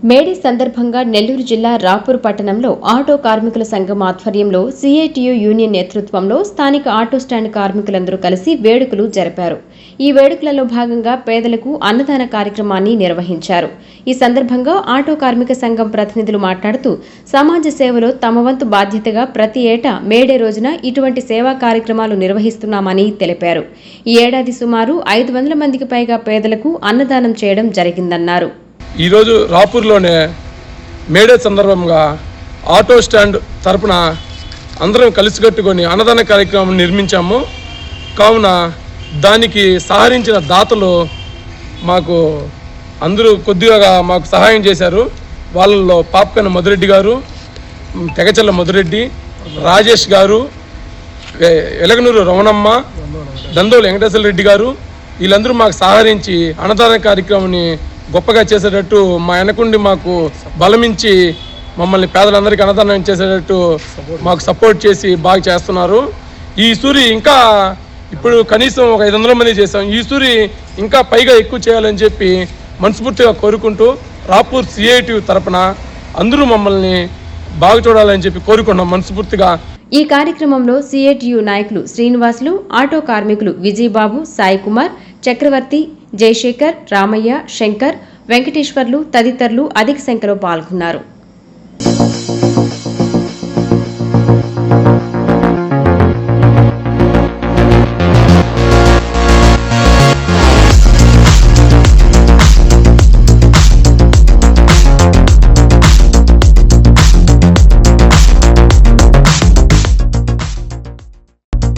May Day సందర్భంగా నెల్లూరు జిల్లా రాపూర్ పట్టణంలో ఆటో కార్మికుల సంఘం ఆధ్వర్యంలో సిఐటియు యూనియన్ నేతృత్వంలో స్థానిక ఆటో స్టాండ్ కార్మికులందరూ కలిసి వేడుకలు జరిపారు. ఈ వేడుకలలో భాగంగా పేదలకు అన్నదాన కార్యక్రమాన్ని నిర్వహించారు. ఈ సందర్భంగా ఆటో కార్మిక సంఘం ప్రతినిధులు మాట్లాడుతూ సమాజ సేవలో తమ వంతు బాధ్యతగా ప్రతి ఏటా మేడే రోజున ఇటువంటి సేవా కార్యక్రమాలు నిర్వహిస్తున్నామని తెలిపారు. ఈ ఏడాది సుమారు 500 మందికి పైగా పేదలకు అన్నదానం చేయడం జరిగిందన్నారు. ఈరోజు రాపూర్లోనే మేడే సందర్భంగా ఆటో స్టాండ్ తరపున అందరం కలిసికట్టుకొని అన్నదాన కార్యక్రమం నిర్మించాము. కావున దానికి సహకరించిన దాతలు మాకు అందరూ కొద్దిగా మాకు సహాయం చేశారు. వాళ్ళల్లో పాపకన్న మధురెడ్డి గారు, తెగచల్ల మధురెడ్డి, రాజేష్ గారు, ఎలగనూరు రమణమ్మ, దందోలు వెంకటేశ్వర రెడ్డి గారు వీళ్ళందరూ మాకు సహకరించి అన్నదాన కార్యక్రమాన్ని గొప్పగా చేసేటట్టు మా వెనకుండి మాకు బలమించి మమ్మల్ని పేదలందరికీ అన్నదానం చేసేటట్టు మాకు సపోర్ట్ చేసి బాగా చేస్తున్నారు. ఈ సూరి ఇంకా ఇప్పుడు కనీసం ఒక 500 మంది చేసాం. ఈ సూరి ఇంకా పైగా ఎక్కువ చేయాలని చెప్పి మనస్ఫూర్తిగా కోరుకుంటూ రాపూర్ సిఐటియు తరపున అందరూ మమ్మల్ని బాగా చూడాలని చెప్పి కోరుకున్నాం మనస్ఫూర్తిగా. ఈ కార్యక్రమంలో సిఐటియు నాయకులు శ్రీనివాసులు, ఆటో కార్మికులు విజయబాబు, సాయి కుమార్, చక్రవర్తి, జయశేఖర్, రామయ్య, శంకర్, వెంకటేశ్వర్లు తదితరులు అధిక సంఖ్యలో పాల్గొన్నారు.